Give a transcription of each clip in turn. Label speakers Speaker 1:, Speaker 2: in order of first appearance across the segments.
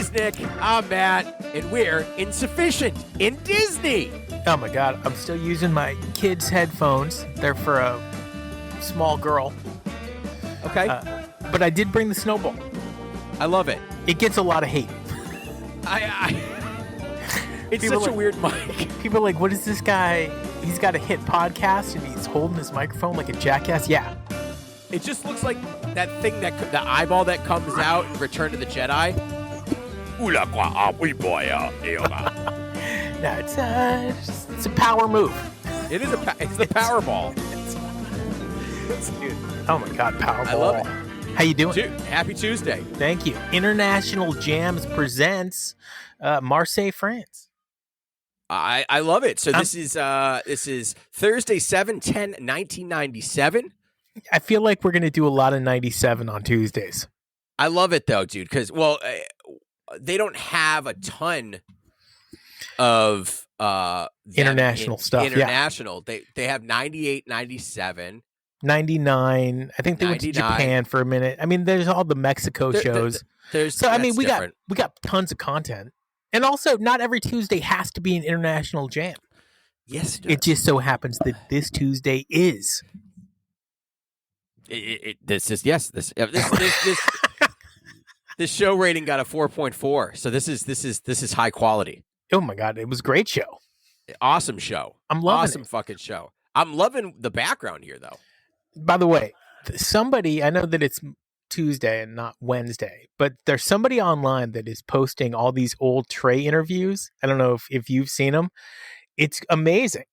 Speaker 1: is Nick. I'm Matt, and we're Insufficient in Disney.
Speaker 2: Oh my God, I'm still using my kids' headphones. They're for a small girl.
Speaker 1: Okay.
Speaker 2: But I did bring the snowball.
Speaker 1: I love it.
Speaker 2: It gets a lot of hate.
Speaker 1: It's
Speaker 2: People
Speaker 1: such a weird mic.
Speaker 2: People are like, what is this guy? He's got a hit podcast and he's holding his microphone like a jackass. Yeah.
Speaker 1: It just looks like that thing the eyeball that comes out in Return to the Jedi.
Speaker 2: No, it's a power move.
Speaker 1: It is it's the Powerball.
Speaker 2: Oh my God, Powerball.
Speaker 1: I love it.
Speaker 2: How you doing?
Speaker 1: Happy Tuesday.
Speaker 2: Thank you. International Jams presents Marseille, France.
Speaker 1: I love it. So this is Thursday, 7/10/1997.
Speaker 2: I feel like we're going to do a lot of 97 on Tuesdays.
Speaker 1: I love it though, dude, because they don't have a ton of
Speaker 2: international stuff.
Speaker 1: International. Yeah. They have 98, 97.
Speaker 2: 99. I think they went to Japan for a minute. I mean, there's all the Mexico shows. We got tons of content. And also, not every Tuesday has to be an international jam.
Speaker 1: Yes, it does.
Speaker 2: It just so happens that this Tuesday is.
Speaker 1: This show rating got a 4.4. So this is high quality.
Speaker 2: Oh my God, it was a great show.
Speaker 1: Awesome show.
Speaker 2: I'm loving
Speaker 1: awesome fucking show. I'm loving the background here though.
Speaker 2: By the way, somebody, I know that it's Tuesday and not Wednesday, but there's somebody online that is posting all these old Trey interviews. I don't know if you've seen them. It's amazing.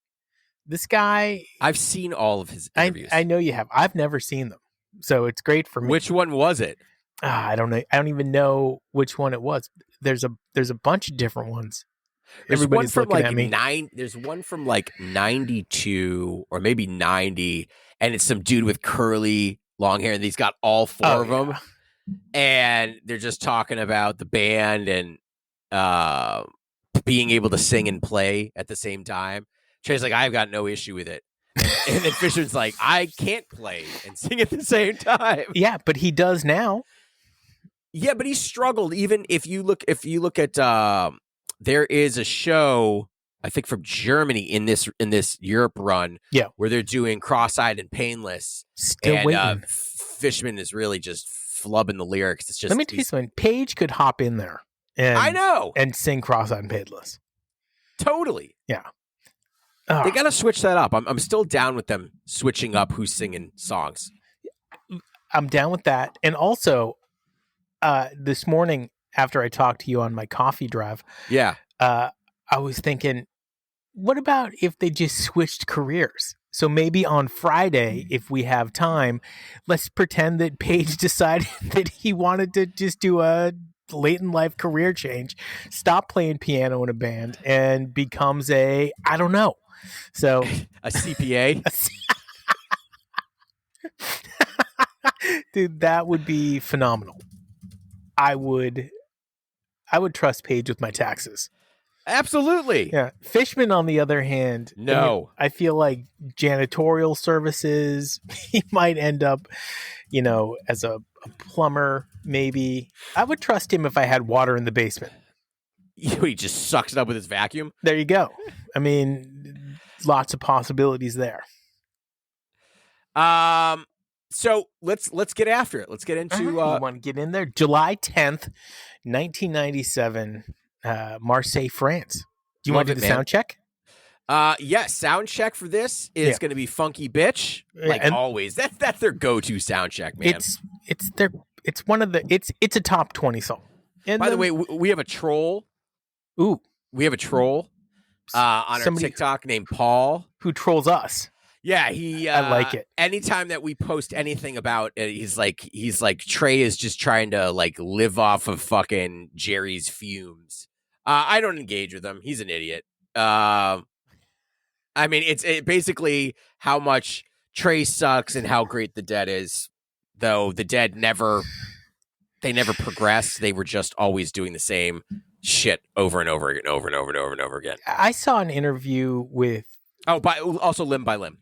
Speaker 2: This guy,
Speaker 1: I've seen all of his interviews.
Speaker 2: I know you have. I've never seen them, so it's great for me.
Speaker 1: Which one was it?
Speaker 2: I don't know. I don't even know which one it was. There's a bunch of different ones. Everybody's looking at me.
Speaker 1: There's one from like 92 or maybe 90, and it's some dude with curly long hair, and he's got all four of them, and they're just talking about the band and being able to sing and play at the same time. Trey's like, I've got no issue with it. And then Fisher's like, I can't play and sing at the same time.
Speaker 2: Yeah, but he does now.
Speaker 1: Yeah, but he struggled. Even if you look at there is a show, I think from Germany in this Europe run, where they're doing Cross-Eyed and Painless.
Speaker 2: Still waiting.
Speaker 1: Fishman is really just flubbing the lyrics. It's just,
Speaker 2: let me tell you something. Paige could hop in there. And,
Speaker 1: I know.
Speaker 2: And sing Cross-Eyed and Painless.
Speaker 1: Totally.
Speaker 2: Yeah.
Speaker 1: They got to switch that up. I'm still down with them switching up who's singing songs.
Speaker 2: I'm down with that. And also, this morning after I talked to you on my coffee drive, I was thinking, what about if they just switched careers? So maybe on Friday, if we have time, let's pretend that Paige decided that he wanted to just do a late in life career change, stop playing piano in a band, and becomes I don't know. So
Speaker 1: a CPA.
Speaker 2: Dude, that would be phenomenal. I would trust Paige with my taxes.
Speaker 1: Absolutely.
Speaker 2: Yeah. Fishman, on the other hand,
Speaker 1: no.
Speaker 2: I feel like janitorial services, he might end up, as a plumber, maybe. I would trust him if I had water in the basement.
Speaker 1: He just sucks it up with his vacuum.
Speaker 2: There you go. I mean, lots of possibilities there.
Speaker 1: So let's get after it. Let's get into.
Speaker 2: You want to get in there? July 10th, 1997, Marseille, France. Do you want to do the sound check?
Speaker 1: Yes. Sound check for this is going to be Funky Bitch, like always. That's their go-to sound check, man.
Speaker 2: It's a top 20 song. And
Speaker 1: by the way, we have a troll.
Speaker 2: Ooh,
Speaker 1: we have a troll on our TikTok named Paul,
Speaker 2: who trolls us.
Speaker 1: Yeah,
Speaker 2: I like it.
Speaker 1: Anytime that we post anything about it, he's like Trey is just trying to like live off of fucking Jerry's fumes. I don't engage with him. He's an idiot. I mean, it's basically how much Trey sucks and how great the Dead is. Though the Dead never progressed. They were just always doing the same shit over and over again, over and over and over and over again.
Speaker 2: I saw an interview with.
Speaker 1: Also Limb by Limb.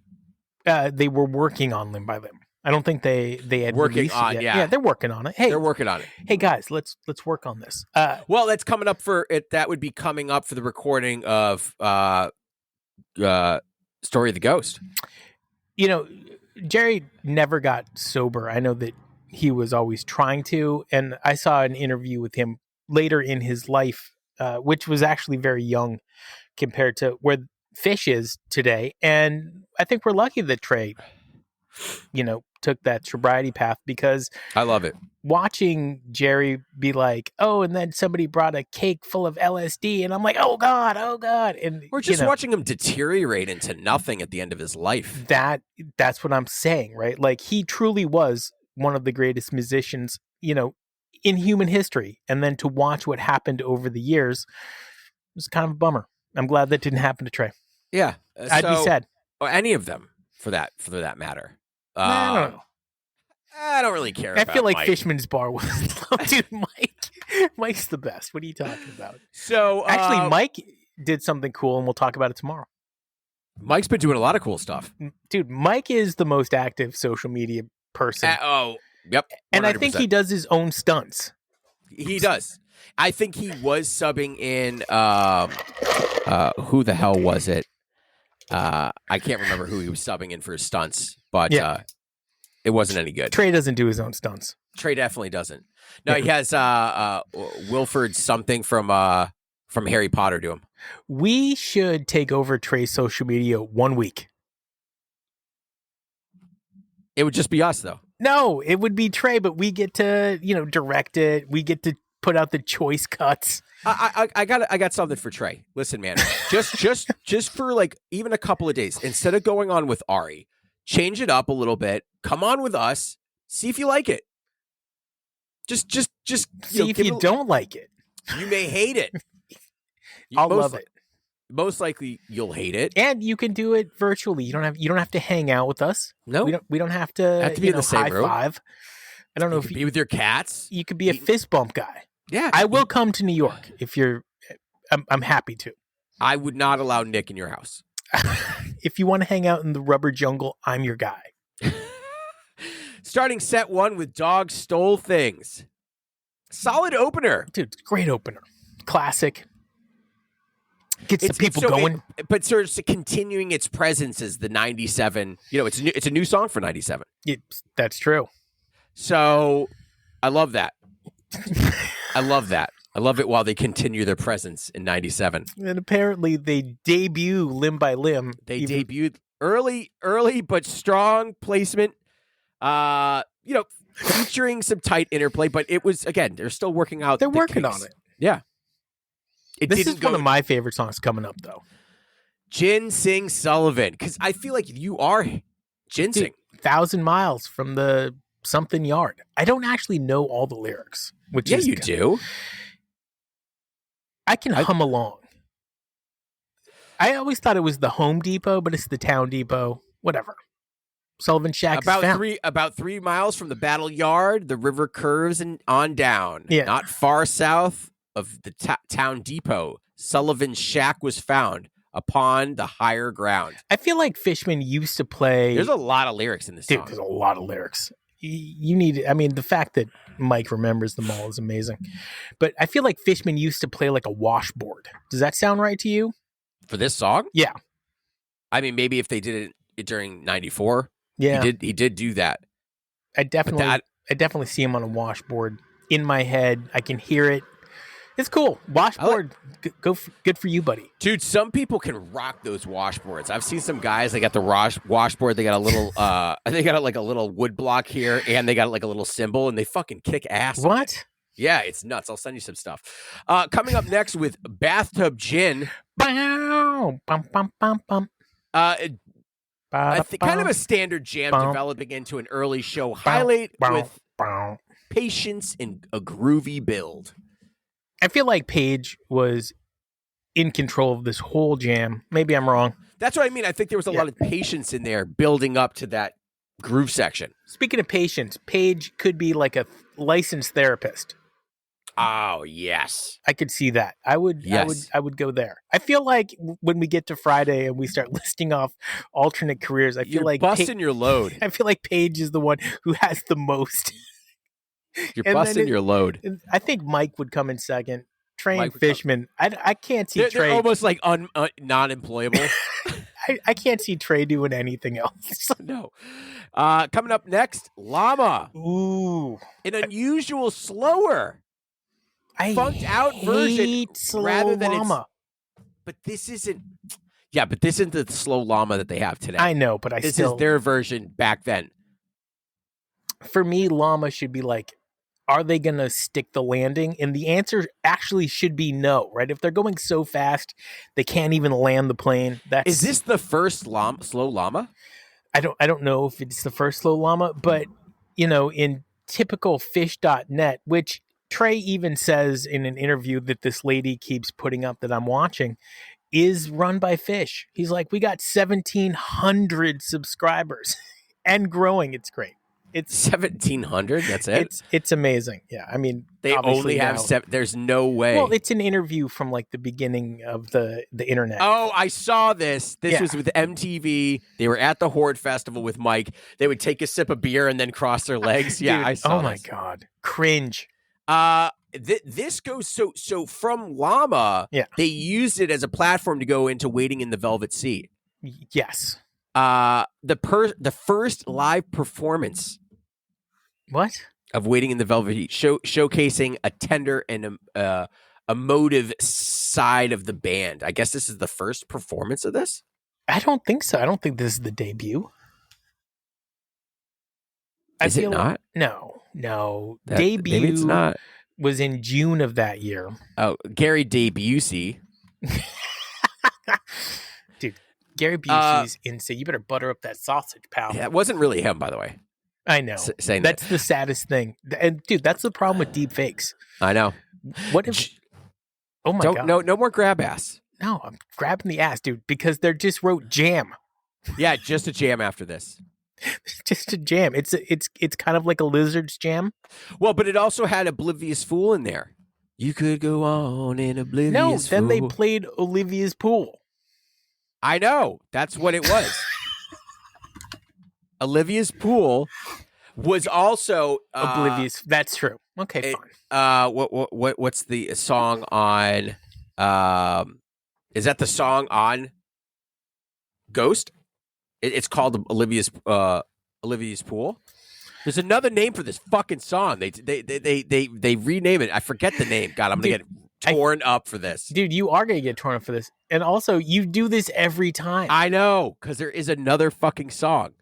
Speaker 2: They were working on Limb by Limb. I don't think they had
Speaker 1: working on
Speaker 2: it yet. Yeah, they're working on it. Hey,
Speaker 1: they're working on it.
Speaker 2: Hey guys, let's work on this.
Speaker 1: Well, that's coming up for it. That would be coming up for the recording of Story of the Ghost.
Speaker 2: You know, Jerry never got sober. I know that he was always trying to, and I saw an interview with him later in his life, which was actually very young compared to where Phish is today. And I think we're lucky that Trey, took that sobriety path, because
Speaker 1: I love it.
Speaker 2: Watching Jerry be like, oh, and then somebody brought a cake full of LSD, and I'm like, oh God. And
Speaker 1: we're just watching him deteriorate into nothing at the end of his life.
Speaker 2: That's what I'm saying, right? Like, he truly was one of the greatest musicians, in human history. And then to watch what happened over the years was kind of a bummer. I'm glad that didn't happen to Trey.
Speaker 1: Yeah.
Speaker 2: I'd be sad.
Speaker 1: Or any of them, for that matter.
Speaker 2: I don't know.
Speaker 1: I don't really care.
Speaker 2: I feel like
Speaker 1: Mike.
Speaker 2: Fishman's Bar was, dude. Mike's the best. What are you talking about?
Speaker 1: So
Speaker 2: actually, Mike did something cool, and we'll talk about it tomorrow.
Speaker 1: Mike's been doing a lot of cool stuff,
Speaker 2: dude. Mike is the most active social media person.
Speaker 1: Yep. 100%.
Speaker 2: And I think he does his own stunts.
Speaker 1: He does. I think he was subbing in. Who the hell was it? I can't remember who he was subbing in for his stunts, but it wasn't any good.
Speaker 2: Trey doesn't do his own stunts.
Speaker 1: Trey definitely doesn't. No, he has Wilford something from Harry Potter do him.
Speaker 2: We should take over Trey's social media 1 week.
Speaker 1: It would just be us, though.
Speaker 2: No, it would be Trey, but we get to direct it. We get to put out the choice cuts.
Speaker 1: I got something for Trey. Listen, man, just for like even a couple of days, instead of going on with Ari, change it up a little bit. Come on with us. See if you like it. Just
Speaker 2: see if you don't like it.
Speaker 1: You may hate it.
Speaker 2: I'll love it.
Speaker 1: Most likely, you'll hate it,
Speaker 2: and you can do it virtually. You don't have to hang out with us.
Speaker 1: No,
Speaker 2: we don't have to
Speaker 1: be in the same room.
Speaker 2: Five. I don't know if
Speaker 1: you be with your cats.
Speaker 2: You could be a fist bump guy.
Speaker 1: Yeah,
Speaker 2: I will come to New York if you're. I'm happy to.
Speaker 1: I would not allow Nick in your house.
Speaker 2: If you want to hang out in the rubber jungle, I'm your guy.
Speaker 1: Starting set one with Dog Stole Things. Solid opener.
Speaker 2: Dude, great opener. Classic. Gets the people going.
Speaker 1: But sort of continuing its presence as the 97. It's a new song for 97.
Speaker 2: That's true.
Speaker 1: So I love that. I love that. I love it while they continue their presence in 97.
Speaker 2: And apparently they debut Limb by Limb.
Speaker 1: They debuted early, but strong placement. Featuring some tight interplay, but it was, again, they're still working out.
Speaker 2: They're working on it.
Speaker 1: Yeah.
Speaker 2: This is one of my favorite songs coming up, though.
Speaker 1: Ginseng Sullivan, because I feel like you are ginseng.
Speaker 2: Dude, 1,000 miles from the something yard. I don't actually know all the lyrics.
Speaker 1: You do.
Speaker 2: I can hum along. I always thought it was the Home Depot, but it's the Town Depot. Whatever. Sullivan Shack
Speaker 1: about 3 miles from the Battle Yard. The river curves and on down.
Speaker 2: Yeah.
Speaker 1: Not far south of the Town Depot, Sullivan's Shack was found upon the higher ground.
Speaker 2: I feel like Fishman used to play.
Speaker 1: There's a lot of lyrics in this song.
Speaker 2: There's a lot of lyrics. You need. I mean, the fact that Mike remembers them all is amazing. But I feel like Fishman used to play like a washboard. Does that sound right to you?
Speaker 1: For this song?
Speaker 2: Yeah.
Speaker 1: I mean, maybe if they did it during 94.
Speaker 2: Yeah.
Speaker 1: He did do that.
Speaker 2: I definitely see him on a washboard in my head. I can hear it. It's cool. Washboard, good for you, buddy.
Speaker 1: Dude, some people can rock those washboards. I've seen some guys, they got the washboard, they got a little they got like a little wood block here, and they got like a little cymbal, and they fucking kick ass.
Speaker 2: What?
Speaker 1: Yeah, it's nuts. I'll send you some stuff. Coming up next with Bathtub Gin.
Speaker 2: Bow, bum, bum, bum, bum.
Speaker 1: I think kind of a standard jam developing into an early show highlight with patience and a groovy build.
Speaker 2: I feel like Paige was in control of this whole jam. Maybe I'm wrong.
Speaker 1: That's what I mean. I think there was a lot of patience in there building up to that groove section.
Speaker 2: Speaking of patience, Paige could be like a licensed therapist.
Speaker 1: Oh, yes.
Speaker 2: I could see that. I would go there. I feel like when we get to Friday and we start listing off alternate careers, I feel
Speaker 1: You're
Speaker 2: like
Speaker 1: busting your load.
Speaker 2: I feel like Paige is the one who has the most.
Speaker 1: You're busting your load.
Speaker 2: I think Mike would come in second. Trey and Fishman. I can't see Trey.
Speaker 1: They're almost like non-employable.
Speaker 2: I can't see Trey doing anything else.
Speaker 1: No. Coming up next, Llama.
Speaker 2: Ooh.
Speaker 1: An unusual, slower, funked out version
Speaker 2: rather than Llama.
Speaker 1: But this isn't. Yeah, but this isn't the slow Llama that they have today.
Speaker 2: I know, but
Speaker 1: this is their version back then.
Speaker 2: For me, Llama should be like, are they going to stick the landing? And the answer actually should be no, right? If they're going so fast, they can't even land the plane.
Speaker 1: Is this the first slow Llama?
Speaker 2: I don't know if it's the first slow Llama, but in typical Phish.net, which Trey even says in an interview that this lady keeps putting up that I'm watching, is run by Phish. He's like, we got 1,700 subscribers and growing. It's great. It's
Speaker 1: 1,700. That's it.
Speaker 2: It's amazing. Yeah, I mean,
Speaker 1: they only have 7. There's no way.
Speaker 2: Well, it's an interview from like the beginning of the internet.
Speaker 1: Oh, I saw this. This was with MTV. They were at the Horde Festival with Mike. They would take a sip of beer and then cross their legs. Yeah,
Speaker 2: dude,
Speaker 1: I saw.
Speaker 2: Oh my god, cringe.
Speaker 1: This goes so from Llama.
Speaker 2: Yeah,
Speaker 1: they used it as a platform to go into Waiting in the Velvet Sea.
Speaker 2: Yes.
Speaker 1: The first live performance.
Speaker 2: What?
Speaker 1: Of Waiting in the Velvet Sea, showcasing a tender and emotive side of the band. I guess this is the first performance of this?
Speaker 2: I don't think so. I don't think this is the debut.
Speaker 1: Is it not?
Speaker 2: No. Debut
Speaker 1: maybe it's not.
Speaker 2: Was in June of that year.
Speaker 1: Oh, Gary Busey.
Speaker 2: Dude, Gary Busey's insane. You better butter up that sausage, pal.
Speaker 1: Yeah, it wasn't really him, by the way.
Speaker 2: I know. That's the saddest thing. And dude, that's the problem with deep fakes.
Speaker 1: I know.
Speaker 2: What if Oh my god.
Speaker 1: No more grab ass.
Speaker 2: No, I'm grabbing the ass, dude, because they just wrote jam.
Speaker 1: Yeah, just a jam after this.
Speaker 2: Just a jam. It's kind of like a Lizard's jam.
Speaker 1: Well, but it also had Oblivious Fool in there. You could go on in Oblivious Fool.
Speaker 2: No, then they played Olivia's Pool.
Speaker 1: I know. That's what it was. Olivia's Pool was also
Speaker 2: Oblivious. That's true. Okay, fine.
Speaker 1: What's the song on? Is that the song on Ghost? It's called Olivia's Pool. There's another name for this fucking song. They rename it. I forget the name. God, I'm gonna get torn up for this.
Speaker 2: Dude, you are gonna get torn up for this. And also, you do this every time.
Speaker 1: I know, because there is another fucking song.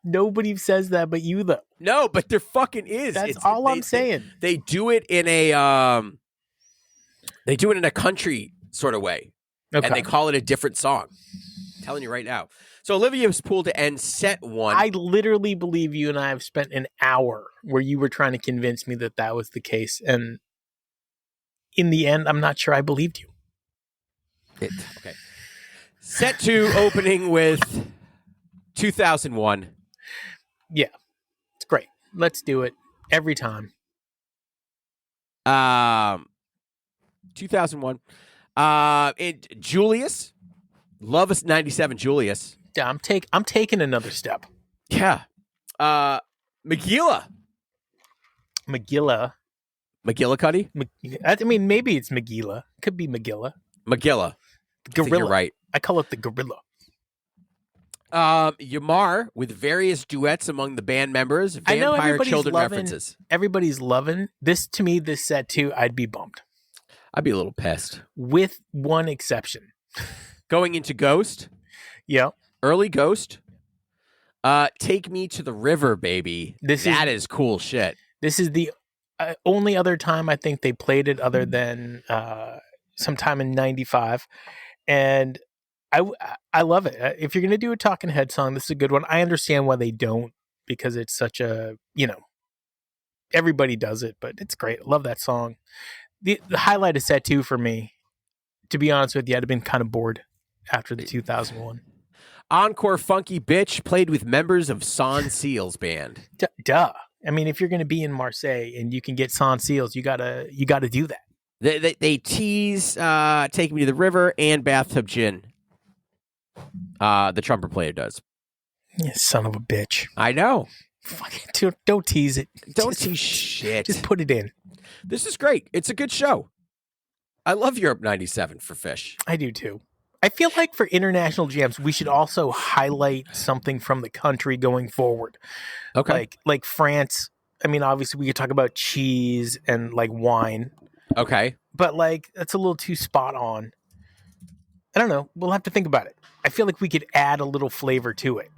Speaker 2: Nobody says that but you, though.
Speaker 1: No, but there fucking is.
Speaker 2: That's all I'm saying.
Speaker 1: They do it in a country sort of way. Okay. And they call it a different song. I'm telling you right now. So Olivia's Pool to end set 1.
Speaker 2: I literally believe you and I have spent an hour where you were trying to convince me that was the case. And in the end, I'm not sure I believed you.
Speaker 1: Okay. Set 2 opening with 2001.
Speaker 2: Yeah, it's great. Let's do it every time.
Speaker 1: 2001. Julius. Love us 97 Julius.
Speaker 2: Yeah, I'm taking another step.
Speaker 1: Yeah. Megillah. McGillicuddy?
Speaker 2: I mean, maybe it's Megillah. Could be Megillah.
Speaker 1: Gorilla. You're right.
Speaker 2: I call it the gorilla.
Speaker 1: Yamar with various duets among the band members. Vampire Children references.
Speaker 2: Everybody's loving this. To me, this set 2, I'd be bummed.
Speaker 1: I'd be a little pissed.
Speaker 2: With one exception.
Speaker 1: Going into Ghost.
Speaker 2: Yeah.
Speaker 1: Early Ghost. Take Me to the River, baby. That is cool shit.
Speaker 2: This is the only other time I think they played it other than sometime in 95. And I love it. If you're going to do a Talking Head song, this is a good one. I understand why they don't, because it's such a, everybody does it, but it's great. I love that song. The highlight of set 2 for me, to be honest with you, I'd have been kind of bored after the 2001.
Speaker 1: Encore Funky Bitch played with members of Son Seal's band.
Speaker 2: Duh. I mean, if you're going to be in Marseille and you can get sans seals, you gotta do that.
Speaker 1: They tease Take Me to the River and Bathtub Gin. The trumpet player does.
Speaker 2: You son of a bitch.
Speaker 1: I know.
Speaker 2: Fucking don't tease it.
Speaker 1: Don't tease shit.
Speaker 2: Just put it in.
Speaker 1: This is great. It's a good show. I love Europe 97 for Phish.
Speaker 2: I do too. I feel like for international jams, we should also highlight something from the country going forward.
Speaker 1: Okay.
Speaker 2: Like France. I mean, obviously we could talk about cheese and like wine.
Speaker 1: Okay.
Speaker 2: But like that's a little too spot on. I don't know. We'll have to think about it. I feel like we could add a little flavor to it.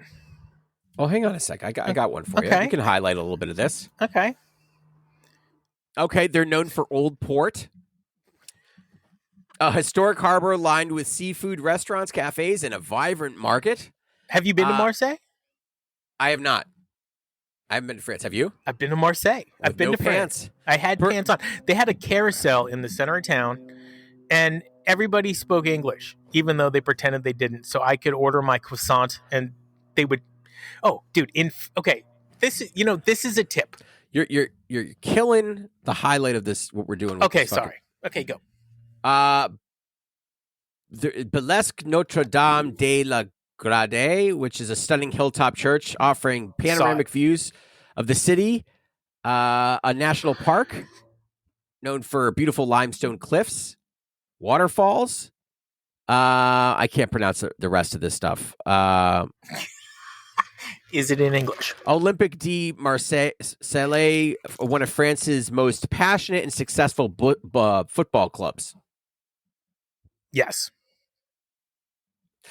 Speaker 1: Oh, hang on a sec. I got one for you. You can highlight a little bit of this.
Speaker 2: Okay.
Speaker 1: Okay, they're known for Old Port. A historic harbor lined with seafood restaurants, cafes, and a vibrant market.
Speaker 2: Have you been to Marseille?
Speaker 1: I have not. I haven't been to France. Have you?
Speaker 2: I've been to Marseille. I've been to France. I had pants on. They had a carousel in the center of town, and everybody spoke English, even though they pretended they didn't. So I could order my croissant, and they would. Oh, dude! Okay, this is a tip.
Speaker 1: You're killing the highlight of this. What we're doing.
Speaker 2: Okay, sorry. Okay, go.
Speaker 1: The Belesque Notre Dame de la Grade, which is a stunning hilltop church offering panoramic views of the city. A national park known for beautiful limestone cliffs, waterfalls. I can't pronounce the rest of this stuff.
Speaker 2: Is it in English?
Speaker 1: Olympique de Marseille, one of France's most passionate and successful football clubs.
Speaker 2: Yes.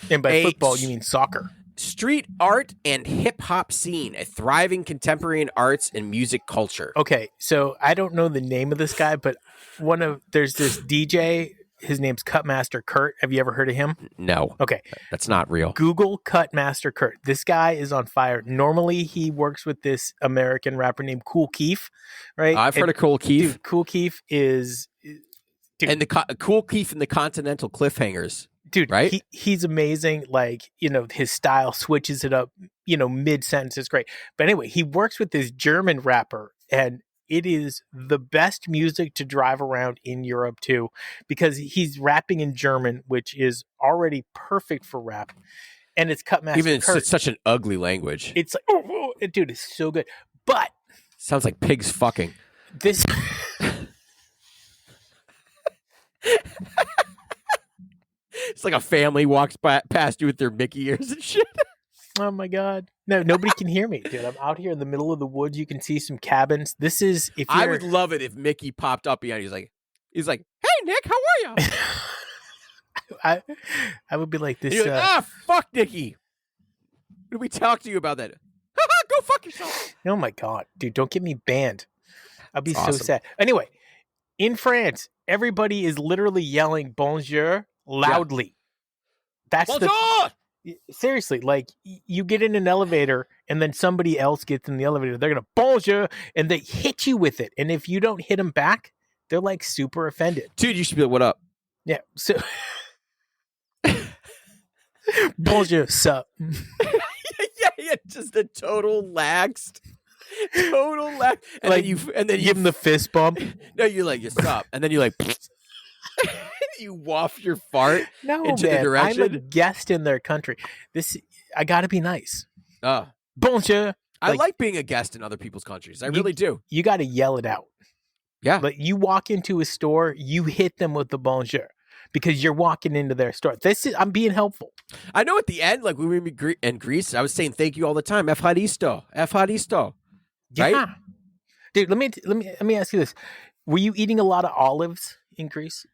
Speaker 2: And by football, you mean soccer.
Speaker 1: Street art and hip-hop scene, a thriving contemporary arts and music culture.
Speaker 2: Okay, so I don't know the name of this guy, but there's this DJ. His name's Cutmaster Kurt. Have you ever heard of him?
Speaker 1: No.
Speaker 2: Okay.
Speaker 1: That's not real.
Speaker 2: Google Cutmaster Kurt. This guy is on fire. Normally, he works with this American rapper named Kool Keith, right?
Speaker 1: I've heard of Kool Keith.
Speaker 2: Dude, Kool Keith is... Dude.
Speaker 1: And the Kool Keith and the Continental Cliffhangers.
Speaker 2: Dude,
Speaker 1: right?
Speaker 2: He's amazing. Like, his style switches it up, mid-sentence is great. But anyway, he works with this German rapper, and it is the best music to drive around in Europe too, because he's rapping in German, which is already perfect for rap. And it's Cutmaster
Speaker 1: Even
Speaker 2: Kurt.
Speaker 1: It's such an ugly language.
Speaker 2: It's like, dude, it's so good. But
Speaker 1: sounds like pigs fucking.
Speaker 2: This
Speaker 1: It's like a family walks past you with their Mickey ears and shit.
Speaker 2: Oh my God. No, nobody can hear me, dude. I'm out here in the middle of the woods. You can see some cabins. This is
Speaker 1: I would love it if Mickey popped up behind you. He's like, hey Nick, how are
Speaker 2: you? I would be like this.
Speaker 1: You're like, fuck Nicky. Did we talk to you about that? Go fuck yourself.
Speaker 2: Oh my God, dude, don't get me banned. I'll be so sad. Anyway, in France, everybody is literally yelling bonjour loudly. Yeah. That's
Speaker 1: bonjour!
Speaker 2: Seriously, like you get in an elevator and then somebody else gets in the elevator. They're going to bonjour and they hit you with it. And if you don't hit them back, they're like super offended.
Speaker 1: Dude, you should be like, what up?
Speaker 2: Yeah. So bonjour, sup?
Speaker 1: yeah. Just a total laxed. And
Speaker 2: like,
Speaker 1: then you
Speaker 2: give them the fist bump.
Speaker 1: No, you're like, you stop. And then you're like, you waft your fart into the direction.
Speaker 2: I'm a guest in their country. I got to be nice. Bonjour.
Speaker 1: I like being a guest in other people's countries. I really do.
Speaker 2: You got to yell it out.
Speaker 1: Yeah.
Speaker 2: But you walk into a store, you hit them with the bonjour because you're walking into their store. I'm being helpful.
Speaker 1: I know at the end, like when we were in Greece, I was saying thank you all the time. Efharisto. Right?
Speaker 2: Yeah. Dude, let me ask you this. Were you eating a lot of olives in Greece?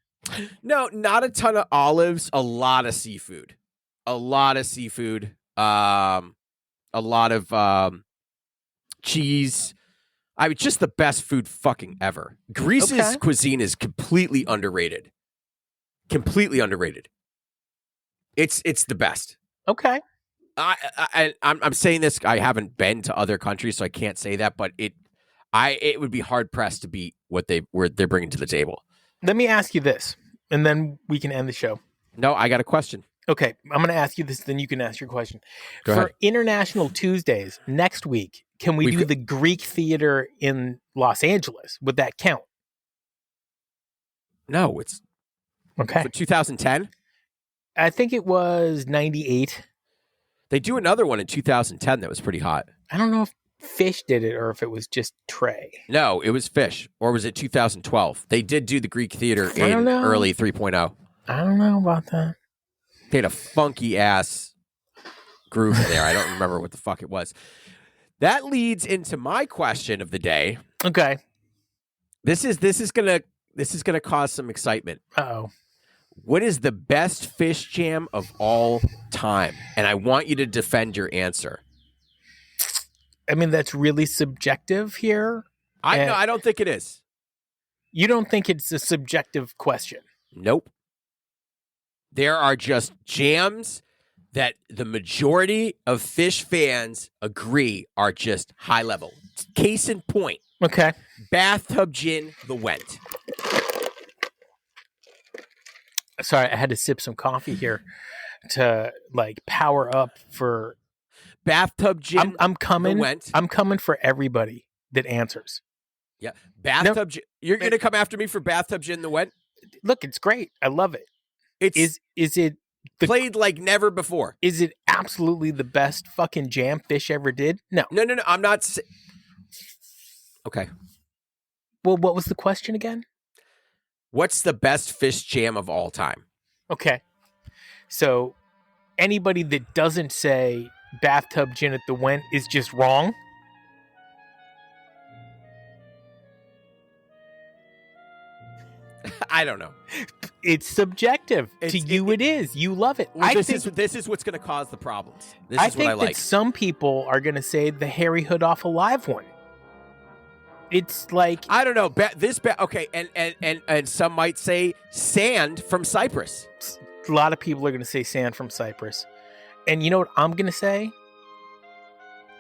Speaker 1: No, not a ton of olives, a lot of seafood. A lot of cheese. I mean, just the best food fucking ever. Greece's cuisine is completely underrated. It's the best.
Speaker 2: Okay.
Speaker 1: I'm saying this. I haven't been to other countries, so I can't say that. But it would be hard pressed to beat what they're bringing to the table.
Speaker 2: Let me ask you this, and then we can end the show.
Speaker 1: No, I got a question.
Speaker 2: Okay, I'm going to ask you this, then you can ask your question.
Speaker 1: Go ahead.
Speaker 2: International Tuesdays next week, Can we do the Greek theater in Los Angeles? Would that count?
Speaker 1: No, it's
Speaker 2: okay.
Speaker 1: For 2010.
Speaker 2: I think it was 98.
Speaker 1: They do another one in 2010 that was pretty hot.
Speaker 2: I don't know if Phish did it or if it was just Trey.
Speaker 1: No, it was Phish. Or was it 2012? They did do the Greek theater in early 3.0.
Speaker 2: I don't know about that.
Speaker 1: They had a funky ass groove in there. I don't remember what the fuck it was. That leads into my question of the day.
Speaker 2: Okay.
Speaker 1: This is gonna cause some excitement.
Speaker 2: Uh-oh.
Speaker 1: What is the best Phish jam of all time? And I want you to defend your answer.
Speaker 2: I mean, that's really subjective here.
Speaker 1: I don't think it is.
Speaker 2: You don't think it's a subjective question?
Speaker 1: Nope. There are just jams that the majority of Phish fans agree are just high level. Case in point.
Speaker 2: Okay.
Speaker 1: Bathtub Gin, The Went.
Speaker 2: Sorry, I had to sip some coffee here to like power up for
Speaker 1: Bathtub Gin.
Speaker 2: I'm coming.
Speaker 1: The Went.
Speaker 2: I'm coming for everybody that answers.
Speaker 1: Yeah. Bathtub Gin. You're going to come after me for Bathtub Gin, The Went?
Speaker 2: Look, it's great. I love it.
Speaker 1: Is
Speaker 2: it
Speaker 1: played like never before?
Speaker 2: Is it absolutely the best fucking jam Phish ever did? No.
Speaker 1: No. I'm not. Okay.
Speaker 2: Well, what was the question again?
Speaker 1: What's the best Phish jam of all time?
Speaker 2: Okay. So anybody that doesn't say Bathtub Gin at the Went is just wrong.
Speaker 1: I don't know.
Speaker 2: It's subjective. To you, it is. You love it.
Speaker 1: Well, this is what's going to cause the problems.
Speaker 2: I think that some people are going to say the Harry Hood Off Alive one. It's like,
Speaker 1: I don't know. Okay, and some might say Sand from Cyprus.
Speaker 2: A lot of people are going to say Sand from Cyprus. And you know what I'm going to say?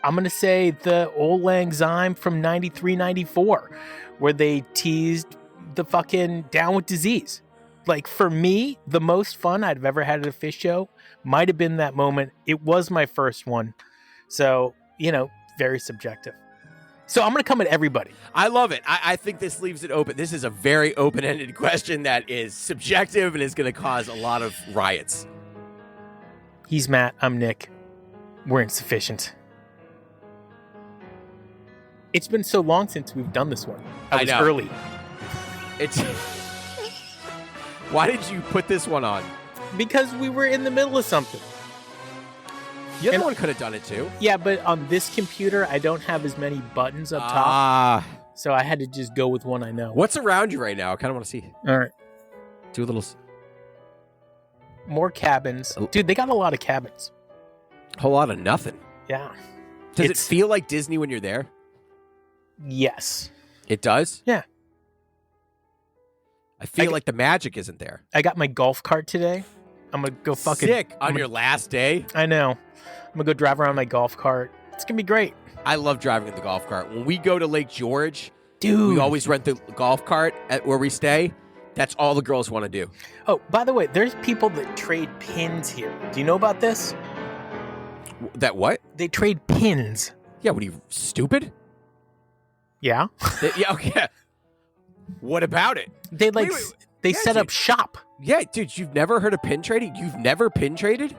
Speaker 2: I'm going to say the Old Lang Syne from 93, 94, where they teased the fucking Down with Disease. Like, for me, the most fun I've ever had at a Phish show might have been that moment. It was my first one. So, very subjective. So I'm going to come at everybody.
Speaker 1: I love it. I think this leaves it open. This is a very open-ended question that is subjective and is going to cause a lot of riots.
Speaker 2: He's Matt. I'm Nick. We're Insufficient. It's been so long since we've done this one. I was early.
Speaker 1: Why did you put this one on?
Speaker 2: Because we were in the middle of something.
Speaker 1: The other one could have done it too.
Speaker 2: Yeah, but on this computer, I don't have as many buttons up top. So I had to just go with one I know.
Speaker 1: What's around you right now? I kind of want to see.
Speaker 2: All right.
Speaker 1: Do a little.
Speaker 2: More cabins. Dude, they got a lot of cabins.
Speaker 1: A whole lot of nothing.
Speaker 2: Yeah.
Speaker 1: Does it feel like Disney when you're there?
Speaker 2: Yes.
Speaker 1: It does?
Speaker 2: Yeah.
Speaker 1: I feel like the magic isn't there.
Speaker 2: I got my golf cart today. I'm going to go fucking...
Speaker 1: Sick. On your last day?
Speaker 2: I know. I'm going to go drive around my golf cart. It's going to be great.
Speaker 1: I love driving in the golf cart. When we go to Lake George,
Speaker 2: dude,
Speaker 1: we always rent the golf cart at where we stay. That's all the girls want to do.
Speaker 2: Oh, by the way, there's people that trade pins here. Do you know about this?
Speaker 1: That what?
Speaker 2: They trade pins.
Speaker 1: Yeah, what are you, stupid?
Speaker 2: Yeah.
Speaker 1: Yeah, okay. What about it?
Speaker 2: They set up shop.
Speaker 1: Yeah, dude, you've never heard of pin trading? You've never pin traded?